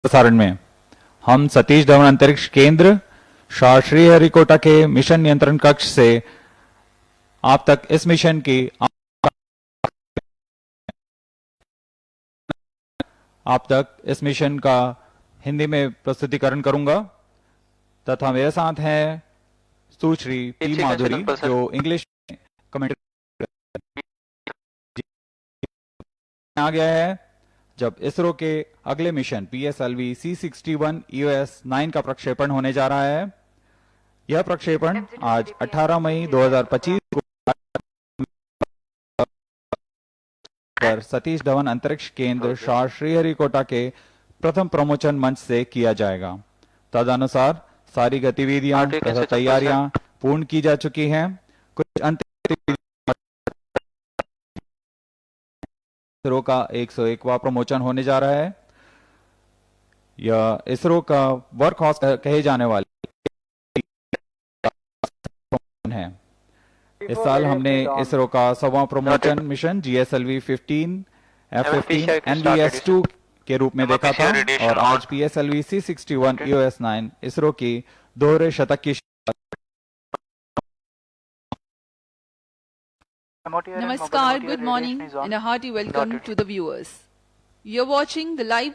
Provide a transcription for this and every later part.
प्रसारण में हम सतीश धवन अंतरिक्ष केंद्र श्रीहरिकोटा के मिशन नियंत्रण कक्ष से आप तक इस मिशन की आप तक इस मिशन का हिंदी में प्रस्तुतिकरण करूंगा तथा मेरे साथ हैं सुश्री पी माधुरी जो इंग्लिश में कमेंट्री आ गया है। जब इसरो के अगले मिशन PSLV C61 EOS-9 का प्रक्षेपण होने जा रहा है। यह प्रक्षेपण आज 18 मई 2025 को पर सतीश धवन अंतरिक्ष केंद्र श्रीहरिकोटा के प्रथम प्रमोचन मंच से किया जाएगा। तदनुसार सारी गतिविधियां तथा तैयारियां पूर्ण की जा चुकी हैं। कुछ अंतिम इसरो का 101वां प्रमोचन होने जा रहा है। यह इसरो का वर्क हॉर्स कहे जाने वाले है। इस साल हमने इसरो का 100वां प्रमोचन मिशन GSLV 15 F15 NVS-2 के रूप में देखा था और आज PSLV C61 EOS-9 इसरो की दोहरे शतक की Namaskar, good morning and a hearty welcome to the viewers. You're watching the live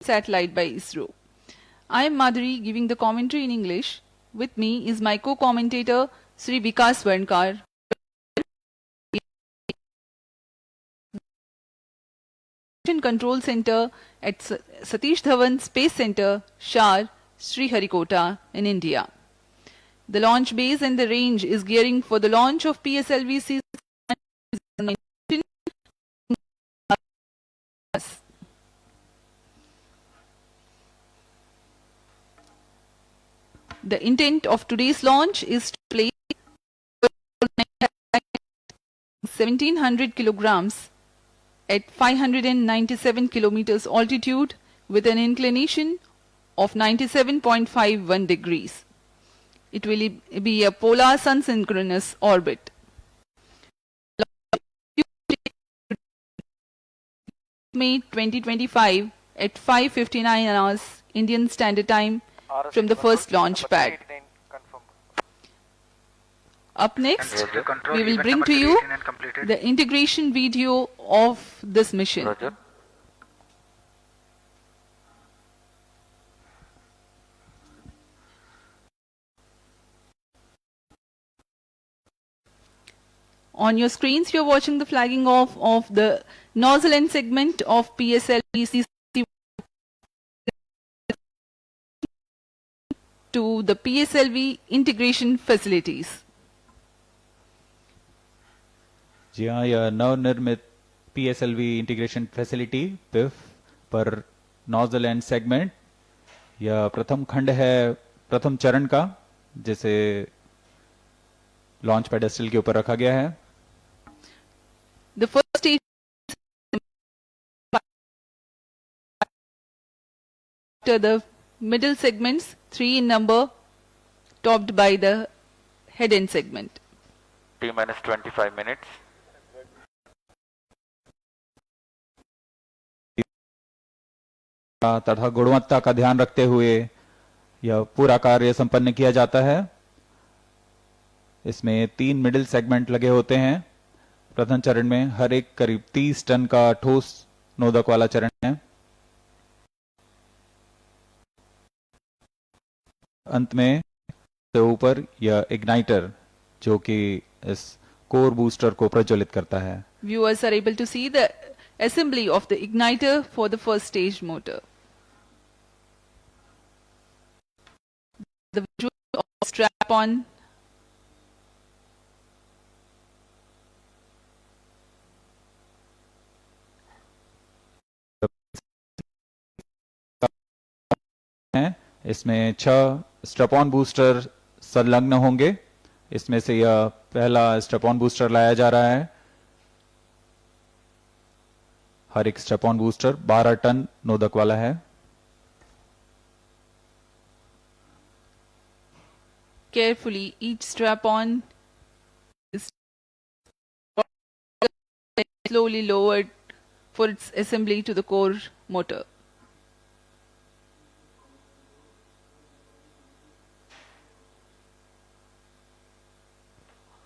satellite by ISRO. I am Madhuri giving the commentary in English. With me is my co-commentator Sri Vikas Varnkar. Control Center at Satish Dhawan Space Center, Shar, Sriharikota in India. The launch base and the range is gearing for the launch of PSLV C61. The intent of today's launch is to place 1700 kilograms at 597 kilometers altitude with an inclination of 97.51 degrees. It will be a polar sun-synchronous orbit. May 2025 at 5:59 hours Indian Standard Time from the first launch pad. Up next, we will bring to you the integration video of this mission. Roger. On your screens, you are watching the flagging off of the nozzle end segment of PSLV C61 to the PSLV integration facilities. जी हाँ, यह नवनिर्मित PSLV integration facility PIF पर nozzle and segment यह प्रथम खंड है प्रथम चरण का, जिसे लॉन्च पेडेस्टल के ऊपर रखा गया है। The first stage after the middle segments, 3 in number, topped by the head end segment. T-minus 25 minutes. तथा गुणवत्ता का ध्यान रखते हुए यह पूरा कार्य संपन्न किया जाता है। इसमें 3 मिडिल सेगमेंट लगे होते हैं। प्रथम चरण में हर एक करीब 30 टन का ठोस नोदक वाला चरण है। अंत में से ऊपर यह इग्नाइटर जो कि इस कोर बूस्टर को प्रज्वलित करता है। Viewers are able to see the assembly of the igniter for the first stage motor. The visual of strap-on हैं। इसमें 6 स्ट्रैप-ऑन बूस्टर संलग्न होंगे। इसमें से यह पहला स्ट्रैप-ऑन बूस्टर लाया जा रहा है। हर एक स्ट्रैप-ऑन बूस्टर 12 टन नोदक वाला है। carefully, each strap-on is slowly lowered for its assembly to the core motor.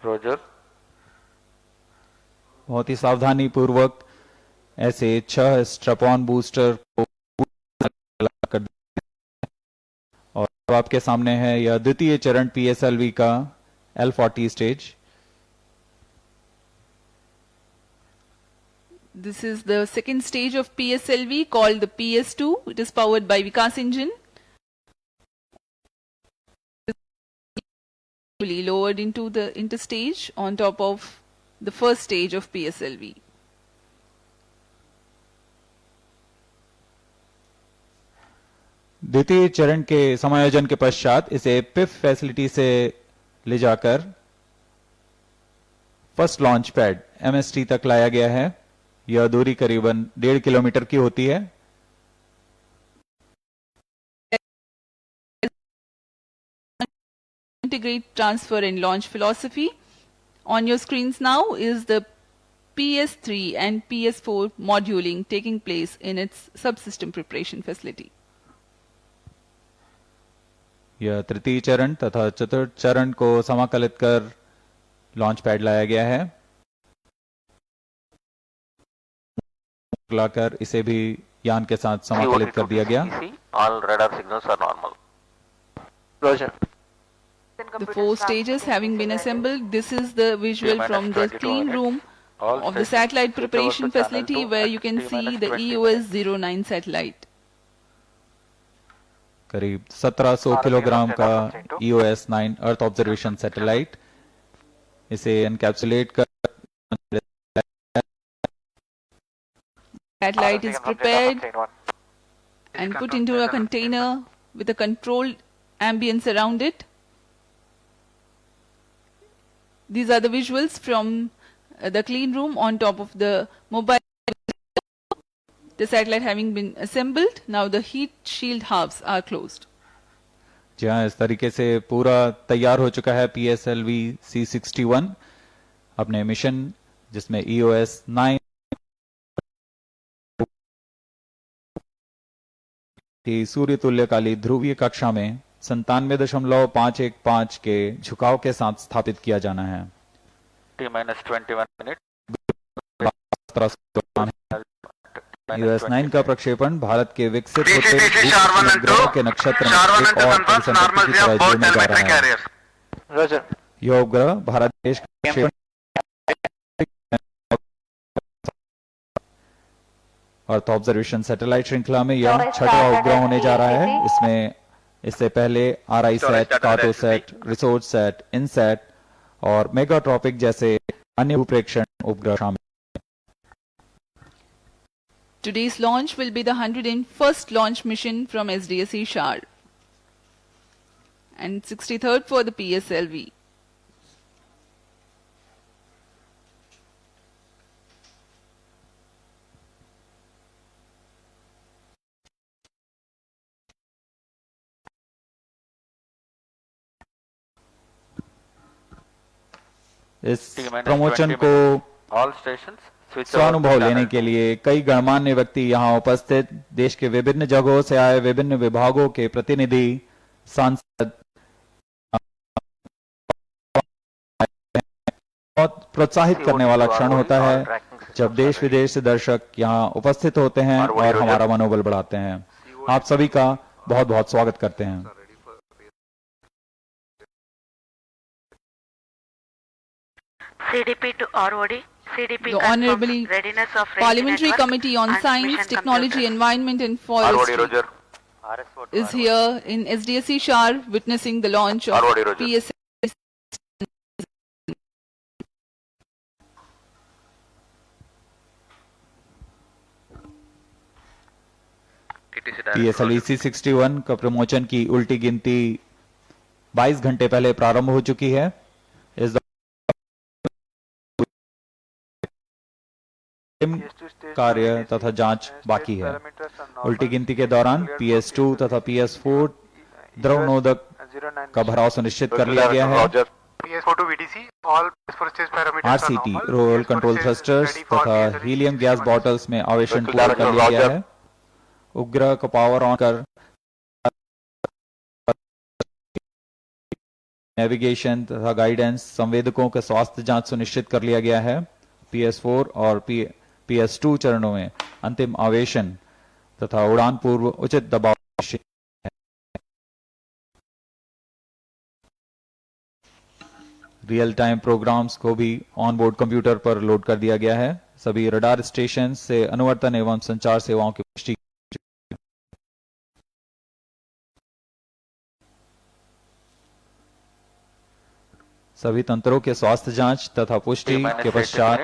Roger. बहुत ही सावधानी पूर्वक ऐसे 6 स्ट्रैप-ऑन बूस्टर को कर और अब आपके सामने है यह द्वितीय चरण PSLV का L40 stage. This is the second stage of PSLV called the PS2. It is powered by Vikas engine. Lowered into the interstage on top of the first stage of PSLV. द्वितीय चरण के समायोजन के पश्चात इसे PIFF facility से ले जाकर फर्स्ट लॉन्च पैड MST तक लाया गया है। यह दूरी करीबन 1.5 किलोमीटर की होती है। Integrate transfer and launch philosophy. On your screens now is the PS3 and PS4 moduling taking place in its subsystem preparation facility. यह तृतीय चरण तथा चतुर्थ चरण को समाकलित कर लॉन्च पैड लाया गया है। लाकर इसे भी यान के साथ समाकलित कर दिया गया। All radar signals are normal. Roger. The 4 stages having been assembled, this is the visual from the clean room of the satellite preparation facility where you can see the EOS-09 satellite. करीब 1700 kilogram का EOS-9 earth observation satellite, इसे encapsulate कर Satellite is prepared and put into a container with a controlled ambience around it. These are the visuals from the clean room on top of the mobile. The satellite having been assembled, now the heat shield halves are closed. जी हाँ, इस तरीके से पूरा तैयार हो चुका है PSLV C61 अपने मिशन, जिसमें EOS-9 की सूर्य तुल्यकाली ध्रुवीय कक्षा में 97.515 के झुकाव के साथ स्थापित किया जाना है। T-21 minute. EOS-9 का प्रक्षेपण भारत के विकसित होते ग्रह के नक्षत्र में एक और परिसंपत्ति की तरह जुड़ने जा रहा है। यह उपग्रह भारत देश का प्रक्षेपण अर्थ ऑब्जर्वेशन सैटेलाइट श्रृंखला में यह छठवां उपग्रह होने जा रहा है। इसमें इससे पहले RISAT, कार्टोसैट, रिसोर्ससैट, इनसैट और मेगाट्रॉपिक जैसे अन्य भूप्रेक्षण उपग्रह शामिल। Today's launch will be the 101st launch mission from SDSC Shar and 63rd for the PSLV. इस प्रमोशन को All stations switch स्वानुभव over to लेने channel के लिए कई गणमान्य व्यक्ति यहाँ उपस्थित, देश के विभिन्न जगहों से आए विभिन्न विभागों के प्रतिनिधि, सांसद, बहुत प्रोत्साहित करने वाला क्षण होता है जब देश विदेश से दर्शक यहाँ उपस्थित होते हैं और हमारा मनोबल बढ़ाते हैं। आप सभी का बहुत बहुत स्वागत करते हैं। CDP to ROD. CDP The Honorable confirms readiness of Parliamentary network Committee on and Science, mission Technology, computers. Environment and ROD, Forestry Roger. is here in SDSC Shar witnessing the launch of ROD, Roger. PSLV. PSLV C61 का promotion की उल्टी गिनती 22 घंटे पहले प्रारंभ हो चुकी है। इस कार्य तथा जांच बाकी है। उल्टी गिनती के दौरान PS2 तथा PS4 द्रव नोदक का भराव सुनिश्चित कर लिया गया है। PS4 to VDC, all PS4 stage parameters are RCT normal. Roll PS4 control is thrusters ready for तथा PSLV हीलियम गैस 61. बॉटल्स में आवेशन Vehicle पूरा कर director लिया गया Roger. है। उपग्रह को पावर ऑन कर नेविगेशन तथा गाइडेंस, संवेदकों के स्वास्थ्य जांच सुनिश्चित कर लिया गया है। PS4 और PS2 चरणों में अंतिम आवेशन तथा उड़ान पूर्व उचित दबाव सुनिश्चित है। रियल टाइम प्रोग्राम्स को भी ऑन बोर्ड कंप्यूटर पर लोड कर दिया गया है। सभी रडार स्टेशन से अनुवर्तन एवं संचार सेवाओं की पुष्टि सभी तंत्रों के स्वास्थ्य जांच तथा पुष्टि के पश्चात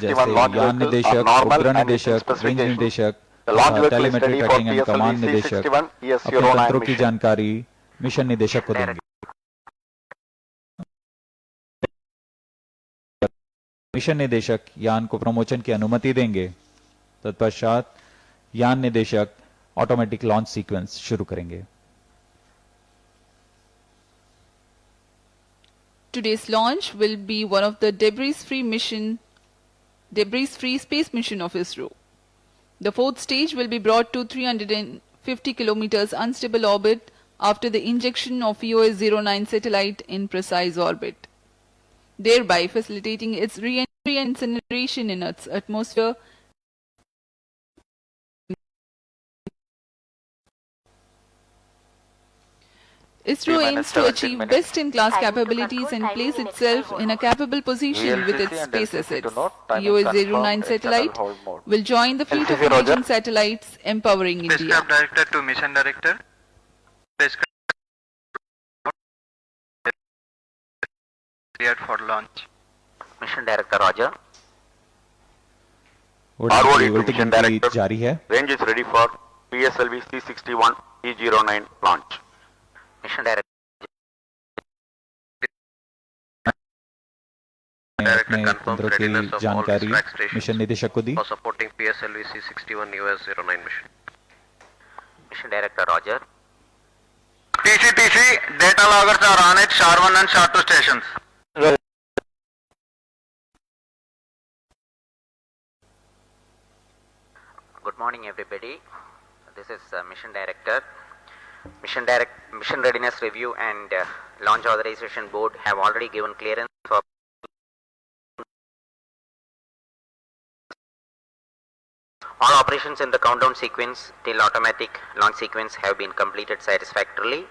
जैसे यान निदेशक, उपग्रह निदेशक, रेंज निदेशक, टेलीमेट्री ट्रैकिंग एंड कमांड निदेशक अपने तंत्रों की जानकारी मिशन निदेशक को देंगे। मिशन निदेशक यान को प्रमोशन की अनुमति देंगे। तत्पश्चात यान निदेशक ऑटोमेटिक लॉन्च सीक्वेंस शुरू करेंगे। Today's launch will be one of the debris-free space mission of ISRO. The fourth stage will be brought to 350 kilometers unstable orbit after the injection of EOS-09 satellite in precise orbit, thereby facilitating its re-entry and incineration in Earth's atmosphere. ISRO aims to achieve best-in-class capabilities and place itself in a capable position with its space assets. EOS-09 satellite will join the fleet of emerging satellites empowering India. Spacecraft director to mission director. Cleared for launch. Mission director Roger. उड़ान की गिनती जारी है। Range is ready for PSLV C61 E09 launch. Mission director. अपने तंत्रों की जानकारी mission निदेशक को दी। For supporting PSLV C61 US09 mission. Mission director Roger. TC data loggers are on at SHAR-1 and SHAR-2 stations. Good morning, everybody. This is mission director. Mission readiness review and launch authorization board have already given clearance for all operations in the countdown sequence till automatic launch sequence have been completed satisfactorily.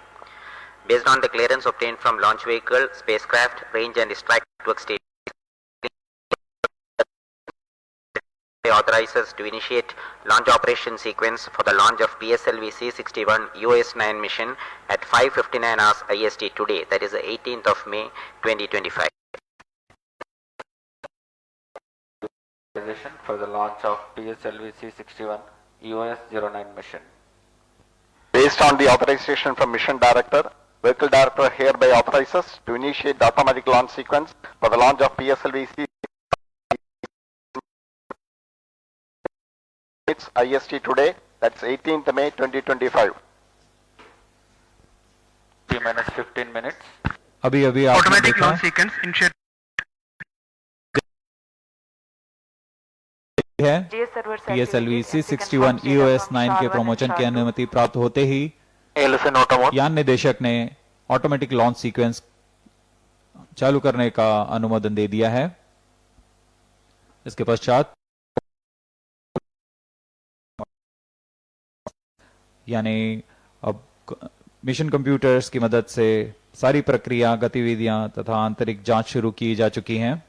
Based on the clearance obtained from launch vehicle, spacecraft, range and strike network station, authorizes to initiate launch operation sequence for the launch of PSLV C61 US9 mission at 5:59 hours IST today, that is the 18th of May 2025. For the launch of PSLV C61 US09 mission. Based on the authorization from Mission Director, Vehicle Director hereby authorizes to initiate the automatic launch sequence for the launch of PSLV C. It's IST today, that's 18th May 2025. T minus 15 minutes. अभी अभी आपने Automatic देखा launch sequence initiate. है PSLV C61 EOS9 के promotion की अनुमति प्राप्त होते ही यान निदेशक ने ऑटोमेटिक लॉन्च सीक्वेंस चालू करने का अनुमोदन दे दिया है। इसके पश्चात यानी अब मिशन कंप्यूटर्स की मदद से सारी प्रक्रिया, गतिविधियां तथा आंतरिक जांच शुरू की जा चुकी हैं।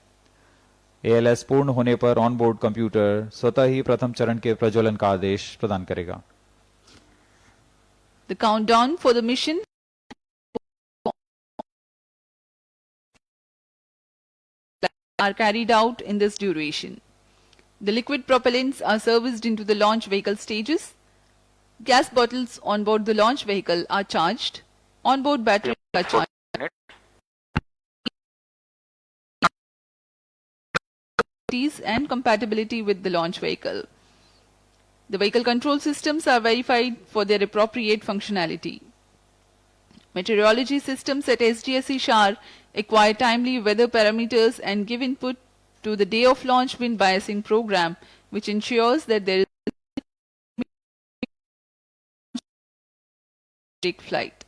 ALS पूर्ण होने पर ऑन बोर्ड कंप्यूटर स्वतः ही प्रथम चरण के प्रज्वलन का आदेश प्रदान करेगा। The countdown for the mission are carried out in this duration. The liquid propellants are serviced into the launch vehicle stages. Gas bottles on board the launch vehicle are charged. On-board batteries are charged. And compatibility with the launch vehicle. The vehicle control systems are verified for their appropriate functionality. Meteorology systems at SDSE SHAR acquire timely weather parameters and give input to the day of launch wind biasing program, which ensures that there is take flight.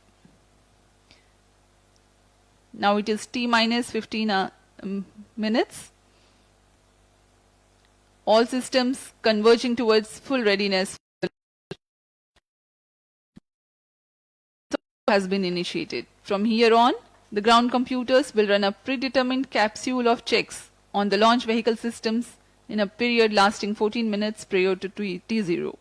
Now it is T minus 15 minutes. All systems converging towards full readiness has been initiated. From here on, the ground computers will run a predetermined capsule of checks on the launch vehicle systems in a period lasting 14 minutes prior to T0.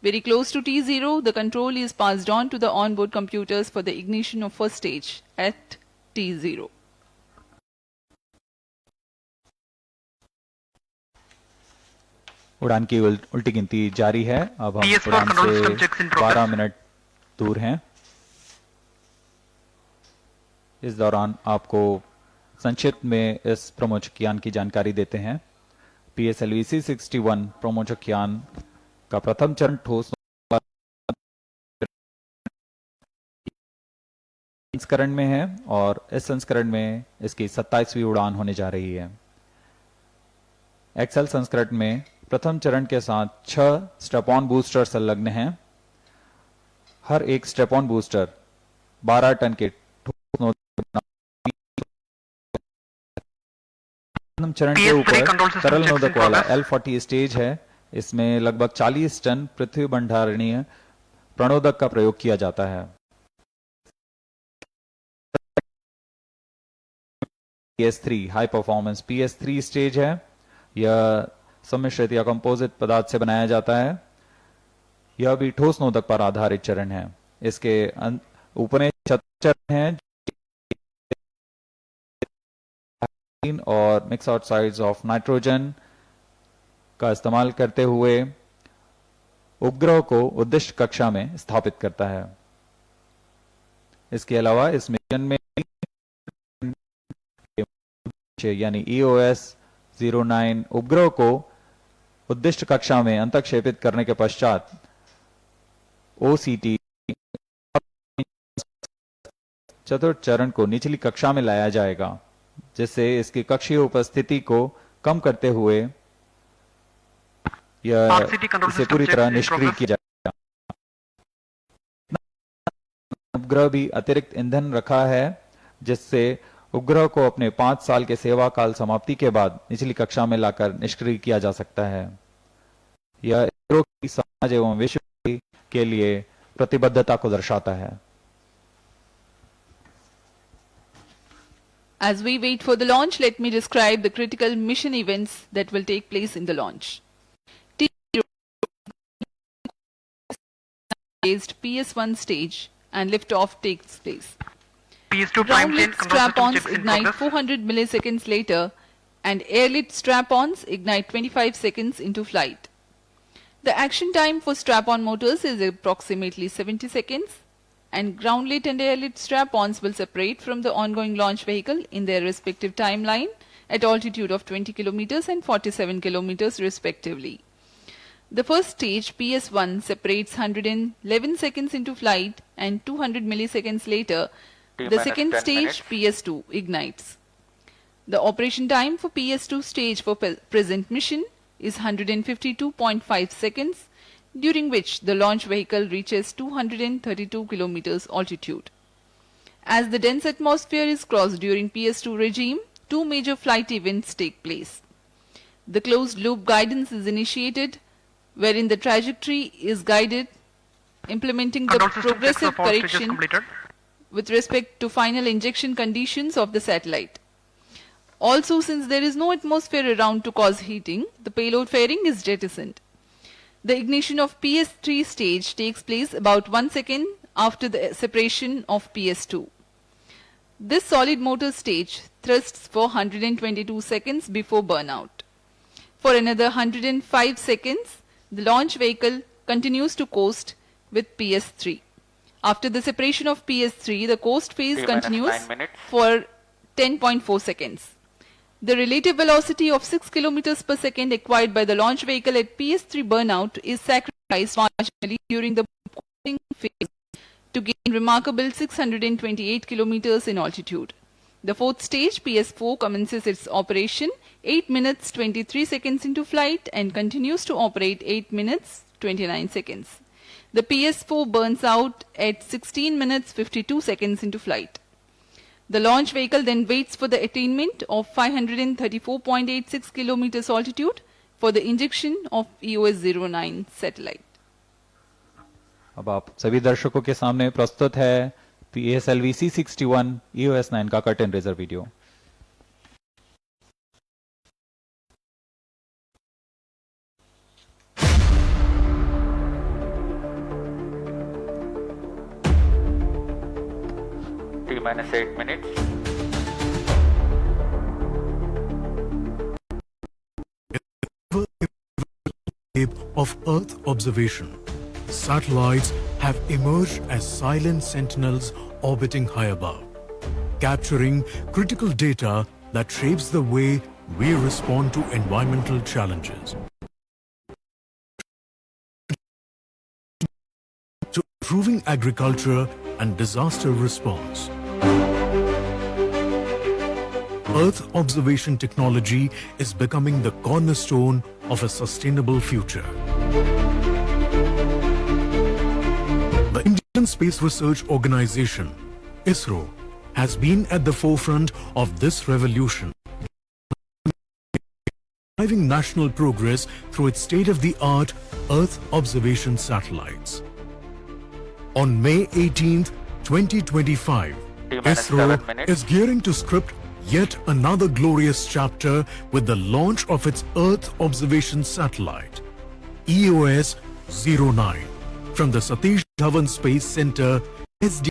Very close to T0, the control is passed on to the onboard computers for the ignition of first stage at T0. उड़ान की उल्टी गिनती जारी है। अब हम PS4 उड़ान control से system checks in progress. 12 minute दूर हैं। इस दौरान आपको संक्षिप्त में इस प्रमोचक यान की जानकारी देते हैं। PSLV C61 प्रमोचक यान का प्रथम चरण ठोस संस्करण में है और इस संस्करण में इसकी 27वीं उड़ान होने जा रही है। एक्सेल संस्करण में प्रथम चरण के साथ 6 स्टेप ऑन बूस्टर संलग्न हैं। हर एक स्टेप ऑन बूस्टर 12 टन के प्रथम चरण के ऊपर तरल नोदक वाला L40 स्टेज है। इसमें लगभग 40 टन पृथ्वी भंडारणीय प्रणोदक का प्रयोग किया जाता है। PS3 high performance PS3 stage है। यह सम्मिश्रित या कंपोजिट पदार्थ से बनाया जाता है। यह भी ठोस नोदक पर आधारित चरण है। इसके ऊपरी चरण है और मिक्स ऑक्साइड्स ऑफ नाइट्रोजन का इस्तेमाल करते हुए उपग्रह को उद्दिष्ट कक्षा में स्थापित करता है। इसके अलावा इस मिशन में यानी EOS 09 उपग्रह को उद्दिष्ट कक्षा में अंतक्षेपित करने के पश्चात OCT चतुर्थ चरण को निचली कक्षा में लाया जाएगा, जिससे इसकी कक्षीय उपस्थिति को कम करते हुए यह इसे पूरी तरह निष्क्रिय किया जाएगा। उपग्रह भी अतिरिक्त ईंधन रखा है, जिससे उपग्रह को अपने 5 साल के सेवा काल समाप्ति के बाद निचली कक्षा में लाकर निष्क्रिय किया जा सकता है। यह इसरो की समाज एवं विश्व के लिए प्रतिबद्धता को दर्शाता है। As we wait for the launch, let me describe the critical mission events that will take place in the launch. PS1 stage and liftoff takes place. PS2 prime Ground-lit chain control system strap-ons checks in ignite progress. 400 milliseconds later, and air-lit strap-ons ignite 25 seconds into flight. The action time for strap-on motors is approximately 70 seconds, and ground-lit and air-lit strap-ons will separate from the ongoing launch vehicle in their respective timeline at altitude of 20 kilometers and 47 kilometers respectively. The first stage, PS1, separates 111 seconds into flight, and 200 milliseconds later, the second stage, PS2, ignites. The operation time for PS2 stage for present mission is 152.5 seconds, during which the launch vehicle reaches 232 kilometers altitude. As the dense atmosphere is crossed during PS2 regime, 2 major flight events take place. The closed loop guidance is initiated, wherein the trajectory is guided, implementing the Control system checks progressive of all stages correction completed. with respect to final injection conditions of the satellite. Also, since there is no atmosphere around to cause heating, the payload fairing is jettisoned. The ignition of PS3 stage takes place about 1 second after the separation of PS2. This solid motor stage thrusts for 122 seconds before burnout. For another 105 seconds, the launch vehicle continues to coast with PS3. After the separation of PS3, the coast phase T minus continues 9 minutes. for 10.4 seconds. The relative velocity of 6 kilometers per second acquired by the launch vehicle at PS3 burnout is sacrificed marginally during the cooling phase to gain remarkable 628 kilometers in altitude. The fourth stage, PS4, commences its operation 8 minutes 23 seconds into flight and continues to operate 8 minutes 29 seconds. The PS4 burns out at 16 minutes 52 seconds into flight. The launch vehicle then waits for the attainment of 534.86 kilometers altitude for the injection of EOS-09 satellite. अब आप सभी दर्शकों के सामने प्रस्तुत है PSLV C61 EOS-9 का curtain raiser video. T minus 8 minutes. Of Earth observation, satellites have emerged as silent sentinels orbiting high above, capturing critical data that shapes the way we respond to environmental challenges. To improving agriculture and disaster response. Earth observation technology is becoming the cornerstone of a sustainable future. The Indian Space Research Organization, ISRO, has been at the forefront of this revolution, driving national progress through its state-of-the-art Earth observation satellites. On May 18th, 2025, ISRO is gearing to script yet another glorious chapter with the launch of its Earth observation satellite, EOS-09, from the Satish Dhawan Space Center, SD.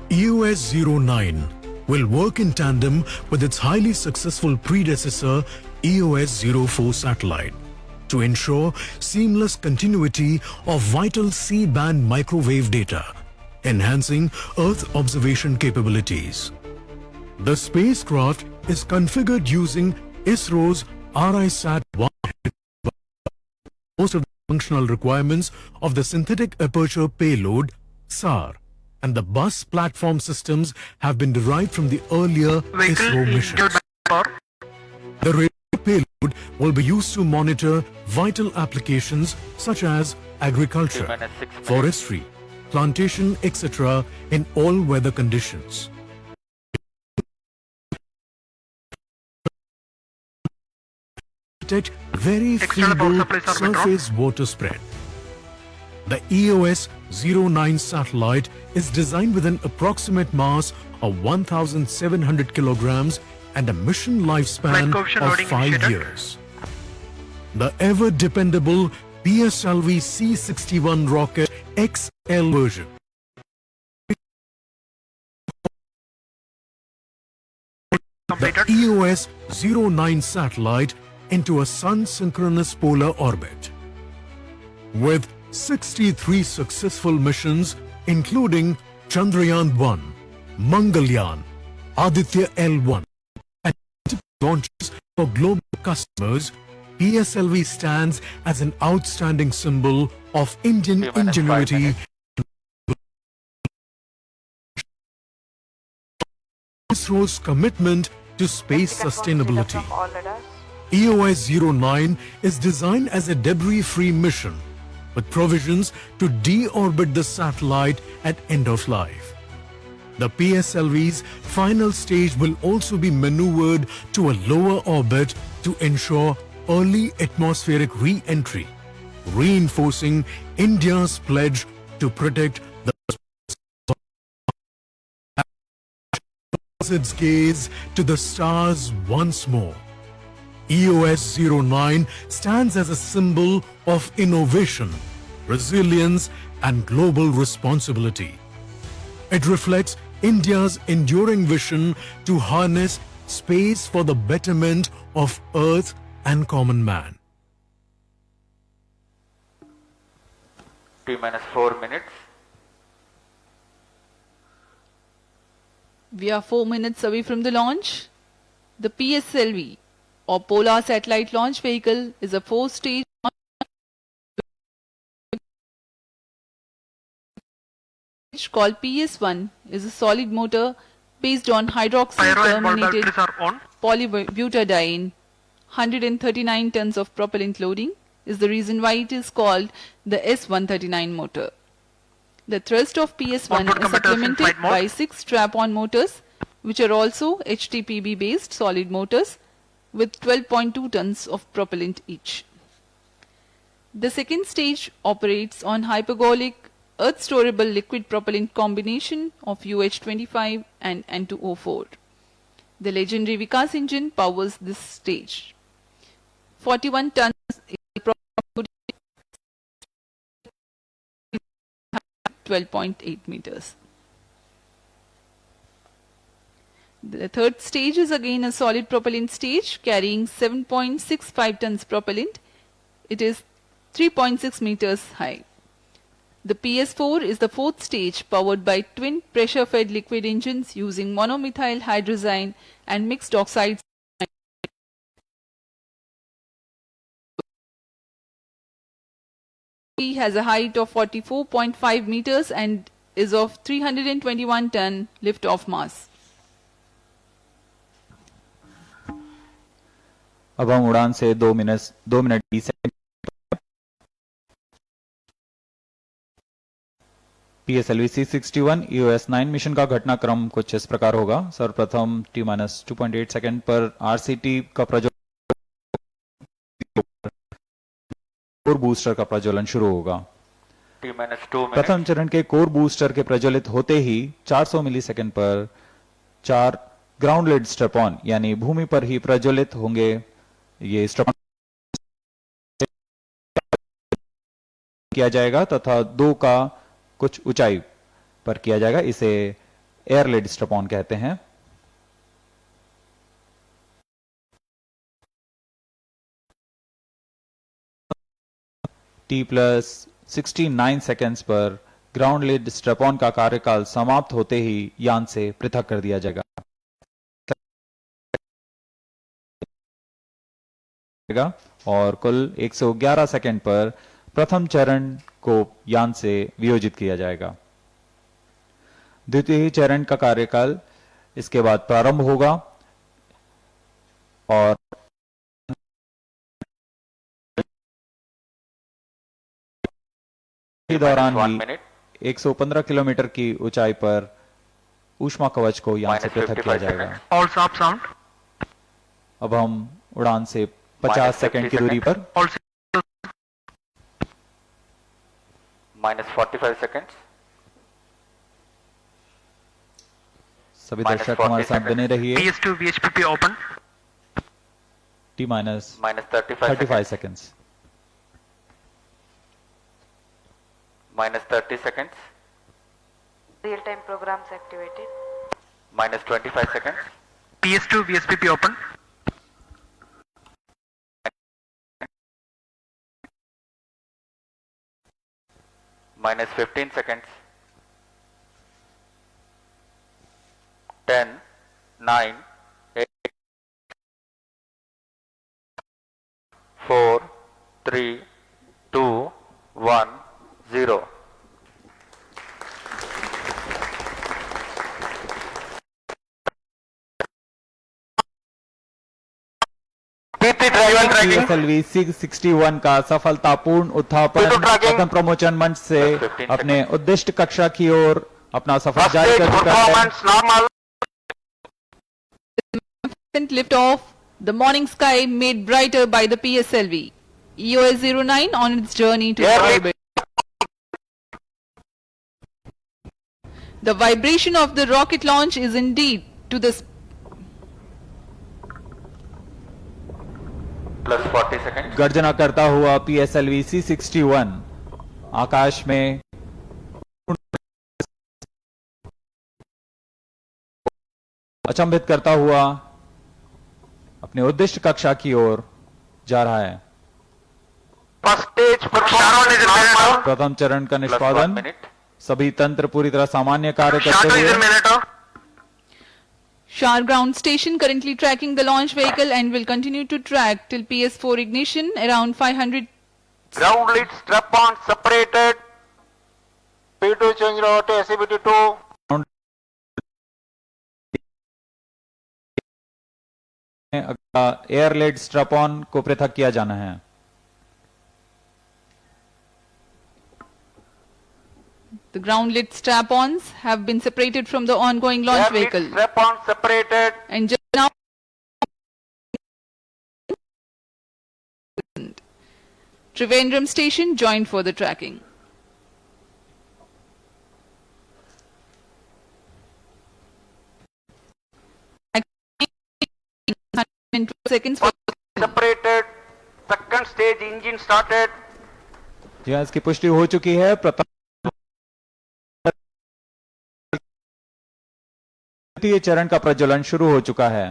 EOS-09 will work in tandem with its highly successful predecessor, EOS-04 satellite, to ensure seamless continuity of vital C-band microwave data, enhancing Earth observation capabilities. The spacecraft is configured using ISRO's RISAT-1. Most of the functional requirements of the synthetic aperture payload, SAR, and the bus platform systems have been derived from the earlier ISRO missions. The radio payload will be used to monitor vital applications such as agriculture, forestry, plantation, etc. in all weather conditions. Detect very feeble surface water spread. The EOS-09 satellite is designed with an approximate mass of 1,700 kilograms and a mission lifespan of 5 years. The ever-dependable PSLV C61 rocket XL version the EOS-09 satellite into a sun-synchronous polar orbit. With 63 successful missions including Chandrayaan-1, Mangalyaan, Aditya L1 and launches for global customers, PSLV stands as an outstanding symbol of Indian ingenuity, ISRO's commitment to space sustainability. EOS-09 is designed as a debris-free mission with provisions to deorbit the satellite at end of life. The PSLV's final stage will also be maneuvered to a lower orbit to ensure early atmospheric re-entry, reinforcing India's pledge to protect the its gaze to the stars once more. EOS-09 stands as a symbol of innovation, resilience and global responsibility. It reflects India's enduring vision to harness space for the betterment of Earth and common man. T minus 4 minutes. We are 4 minutes away from the launch. The PSLV or Polar Satellite Launch Vehicle is a 4-stage called PS1 is a solid motor based on hydroxyl Pyro and ball terminated batteries are on. polybutadiene. 139 tons of propellant loading is the reason why it is called the S139 motor. The thrust of PS1 Onboard is computers in supplemented flight mode. by 6 strap-on motors which are also HTPB based solid motors with 12.2 tons of propellant each. The second stage operates on hypergolic earth storable liquid propellant combination of UH-25 and N2O4. The legendary Vikas engine powers this stage. 41 tons is 12.8 meters. The third stage is again a solid propellant stage carrying 7.65 tons propellant. It is 3.6 meters high. The PS4 is the fourth stage powered by twin pressure-fed liquid engines using monomethyl hydrazine and mixed oxides. It has a height of 44.5 meters and is of 321 ton lift-off mass. अब हम उड़ान से 2 minute 20 second PSLV C61 EOS-9 mission का घटनाक्रम कुछ इस प्रकार होगा। सर्वप्रथम T-2.8 सेकंड पर RCT का कोर बूस्टर का प्रज्वलन शुरू होगा। T-2 minutes. प्रथम चरण के कोर बूस्टर के प्रज्वलित होते ही 400 मिलीसेकंड पर 4 ग्राउंड लेड स्ट्रैप-ऑन यानी भूमि पर ही प्रज्वलित होंगे। ये स्ट्रैप किया जाएगा तथा 2 का कुछ ऊंचाई पर किया जाएगा। इसे एयर लेड स्ट्रैप-ऑन कहते हैं। T+69 सेकेंड्स पर ग्राउंड लेड स्ट्रैप-ऑन का कार्यकाल समाप्त होते ही यान से पृथक कर दिया जाएगा और कुल 111 सेकेंड पर प्रथम चरण को यान से वियोजित किया जाएगा। द्वितीय चरण का कार्यकाल इसके बाद प्रारंभ होगा और दौरान ही 115 किलोमीटर की ऊंचाई पर ऊष्मा कवच को यान से पृथक किया जाएगा। All stop sound. अब हम उड़ान से 50 सेकंड की दूरी पर All -45 seconds. सभी दर्शक हमारे साथ बने रहिए। PS2 VHPP open. T-35 seconds. -30 seconds. Real-time programs activated. -25 seconds. PS2 VSPP open. -15 seconds. 10, 9, 8, 4, 3, 2, 1, 0. PSLV C61 का सफलतापूर्ण उत्थापन प्रथम प्रमोचन मंच से अपने उद्दिष्ट कक्षा की ओर अपना सफर जारी कर चुका है। Lift off, the morning sky made brighter by the PSLV. EOS-09 on its journey to orbit. The vibration of the rocket launch is indeed to the +40 seconds. गर्जना करता हुआ PSLV C61 आकाश में अचंभित करता हुआ अपने उद्दिष्ट कक्षा की ओर जा रहा है। प्रथम चरण का +1 निष्पादन, minute. सभी तंत्र पूरी तरह सामान्य कार्य करते हुए Shar ground station currently tracking the launch vehicle and will continue to track till PS4 ignition around 500. Ground lead strap-on separated. P2 change over to SCBT2. Air lit strap on को पृथक किया जाना है। The ground lit strap-ons have been separated from the ongoing launch Air lead vehicle. strap-on separated. And just now, Trivandrum station joined for the tracking. Seconds for Separated. Second stage engine started. जी हाँ, इसकी पुष्टि हो चुकी है। तृतीय चरण का प्रज्वलन शुरू हो चुका है।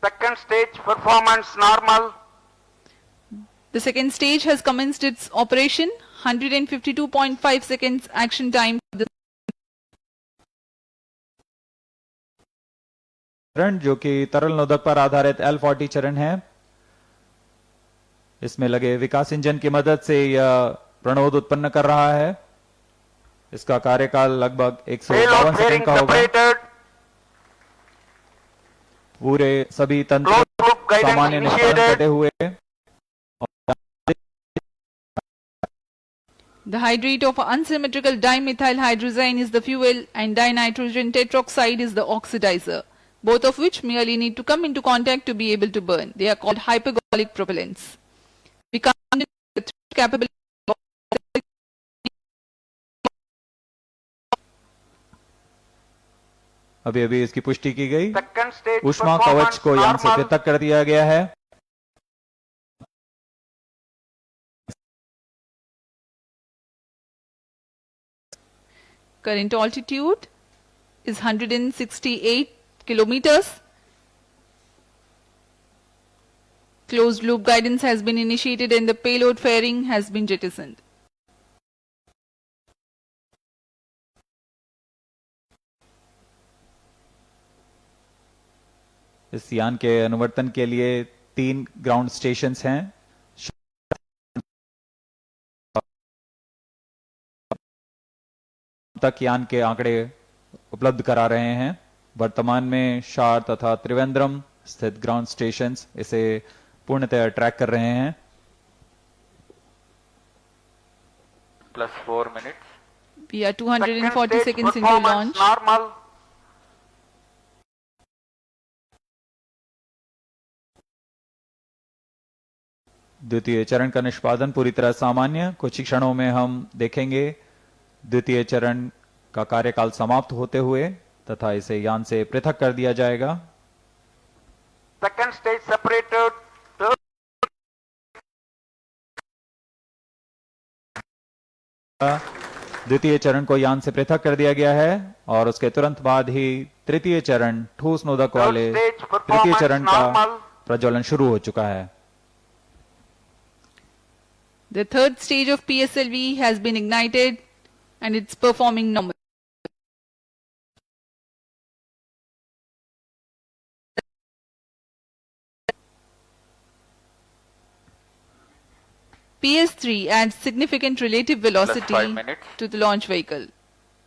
Second stage performance normal. the second stage has commenced its operation. 152.5 seconds action time. चरण जो कि तरल नोदक पर आधारित L40 चरण है, इसमें लगे विकास इंजन की मदद से यह प्रणोद उत्पन्न कर रहा है। इसका कार्यकाल लगभग 152 सेकंड का होगा। पूरे सभी तंत्र सामान्य निष्पादन करते हुए The hydrate of unsymmetrical dimethyl hydrazine is the fuel and dinitrogen tetroxide is the oxidizer, both of which merely need to come into contact to be able to burn. They are called hypergolic propellants. We can't capable अभी अभी इसकी पुष्टि की गई। Second stage ऊष्मा कवच को यान से normal. पृथक कर दिया गया है। current altitude is 168 kilometers. Closed loop guidance has been initiated and the payload fairing has been jettisoned. इस यान के अनुवर्तन के लिए 3 ग्राउंड स्टेशंस हैं। तक यान के आंकड़े उपलब्ध करा रहे हैं। वर्तमान में शार तथा त्रिवेंद्रम स्थित ग्राउंड स्टेशंस इसे पूर्णतः ट्रैक कर रहे हैं। +4 minutes. We are 240 Second stage seconds into performance launch. normal. द्वितीय चरण का निष्पादन पूरी तरह सामान्य। कुछ ही क्षणों में हम देखेंगे द्वितीय चरण का कार्यकाल समाप्त होते हुए तथा इसे यान से पृथक कर दिया जाएगा। Second stage separated. Third द्वितीय चरण को यान से पृथक कर दिया गया है और उसके तुरंत बाद ही तृतीय चरण ठोस नोदक वाले stage तृतीय performance चरण का normal. प्रज्वलन शुरू हो चुका है। The third stage of PSLV has been ignited and it's performing normal. PS3 adds significant relative velocity 5 minutes. to the launch vehicle.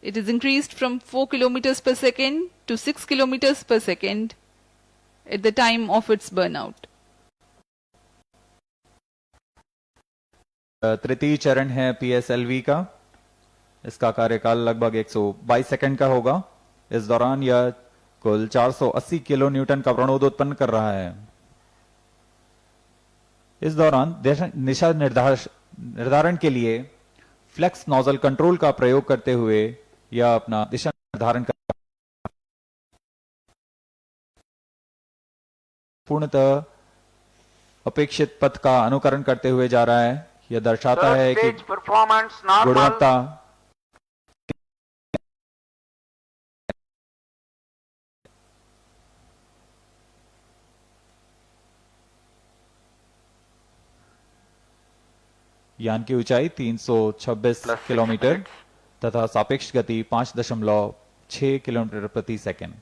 It is increased from 4 kilometers per second to 6 kilometers per second at the time of its burnout. तृतीय चरण है PSLV का। इसका कार्यकाल लगभग 122 second का होगा। इस दौरान यह कुल 480 किलो न्यूटन का प्रणोद उत्पन्न कर रहा है। इस दौरान दिशा निर्धारण के लिए फ्लेक्स नोजल कंट्रोल का प्रयोग करते हुए यह अपना दिशा निर्धारण कर पूर्णतः अपेक्षित पथ का अनुकरण करते हुए जा रहा है। यह दर्शाता third है कि stage performance normal. गुणवत्ता यान की ऊंचाई 326 +6 किलोमीटर minutes. तथा सापेक्ष गति 5.6 किलोमीटर प्रति सेकंड।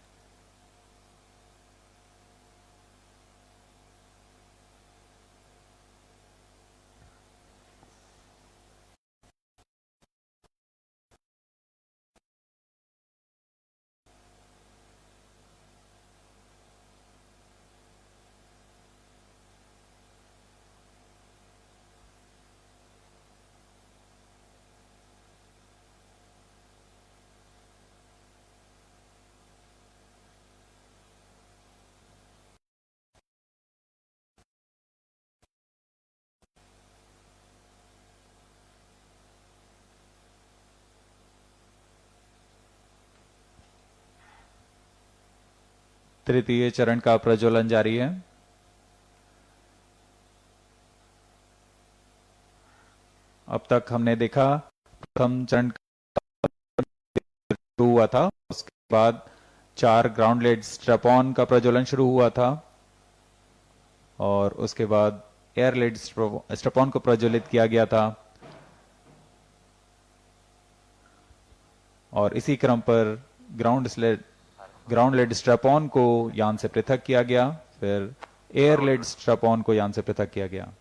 तृतीय चरण का प्रज्वलन जारी है। अब तक हमने देखा प्रथम चरण शुरू हुआ था, उसके बाद 4 ग्राउंड लेड स्ट्रैप-ऑन का प्रज्वलन शुरू हुआ था और उसके बाद एयर लेड स्ट्रैप-ऑन को प्रज्वलित किया गया था और इसी क्रम पर ग्राउंड लेड स्ट्रैप-ऑन को यान से पृथक किया गया, फिर एयर लेड स्ट्रैप-ऑन को यान से पृथक किया गया।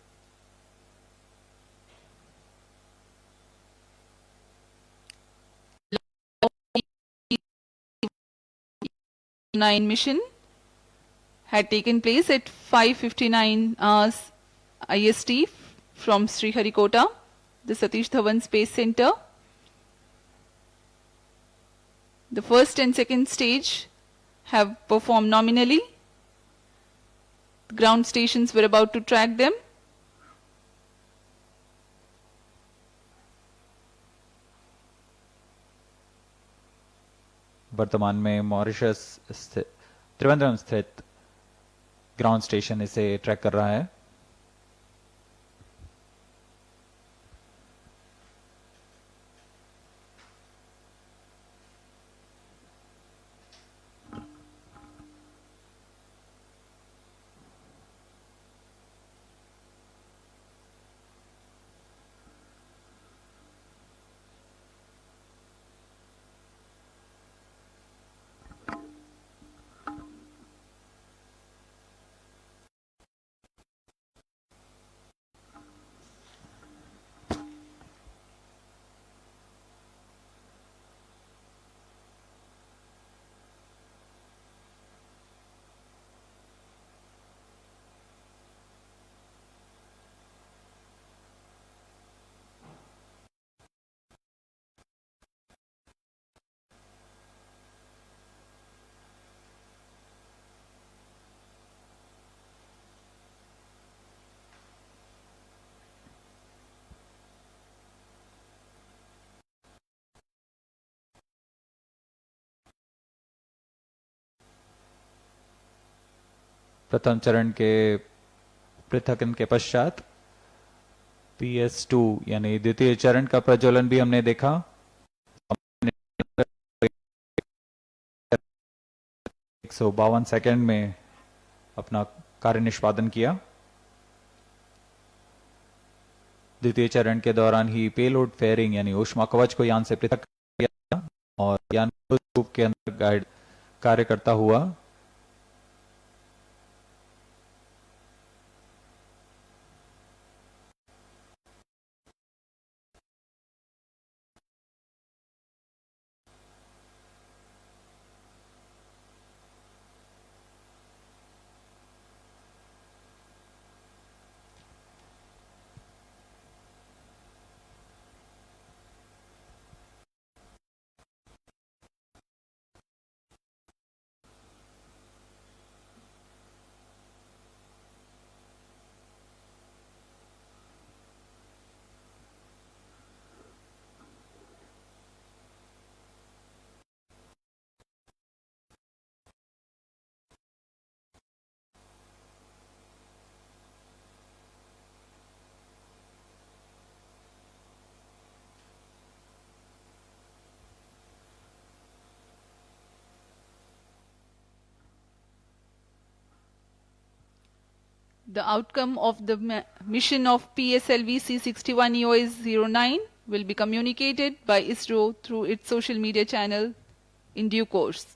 Nine mission had taken place at 5:59 hours IST from Sriharikota, the Satish Dhawan Space Center. The first and second stage have performed nominally. Ground stations were about to track them. वर्तमान में Mauritius Trivandrum स्थित ground station इसे track कर रहा है। प्रथम चरण के पृथकन के पश्चात PS2 यानी द्वितीय चरण का प्रज्वलन भी हमने देखा। 152 सेकंड में अपना कार्य निष्पादन किया। द्वितीय चरण के दौरान ही पेलोड फेयरिंग यानी ऊष्मा कवच को यान से पृथक किया और यान रूप के अंदर गाइड कार्य करता हुआ The outcome of the mission of PSLV C61 EOS-09 will be communicated by ISRO through its social media channel in due course.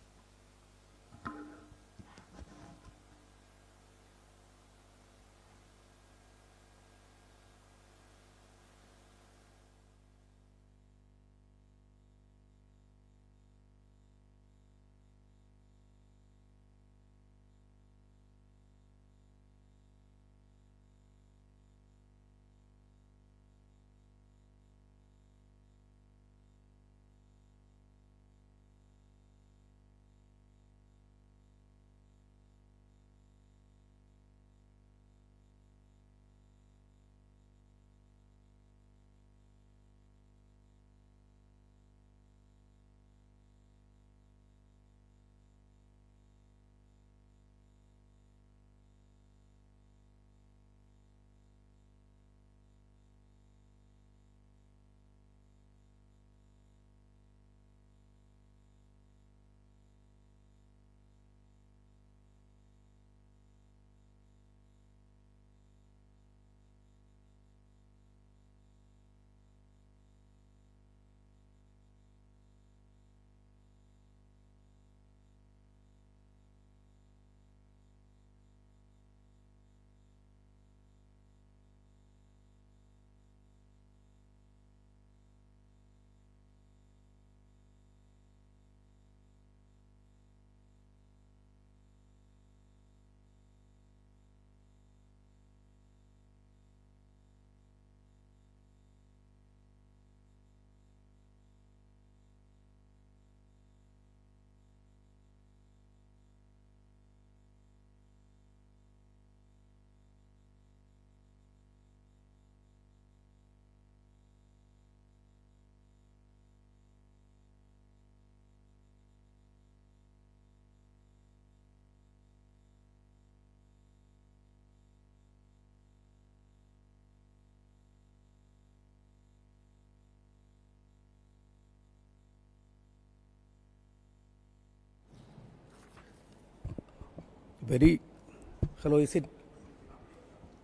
Hello, is it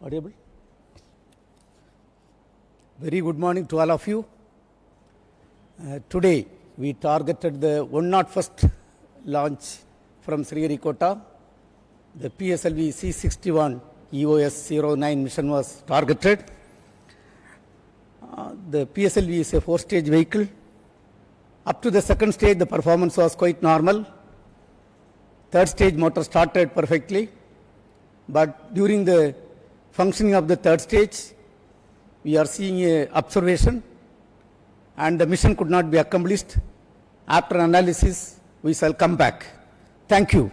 audible? Very good morning to all of you. Today we targeted the 101st launch from Sriharikota. The PSLV C61 EOS 09 mission was targeted. The PSLV is a 4-stage vehicle. Up to the second stage, the performance was quite normal. Third stage motor started perfectly, but during the functioning of the third stage, we are seeing a observation and the mission could not be accomplished. After analysis, we shall come back. Thank you.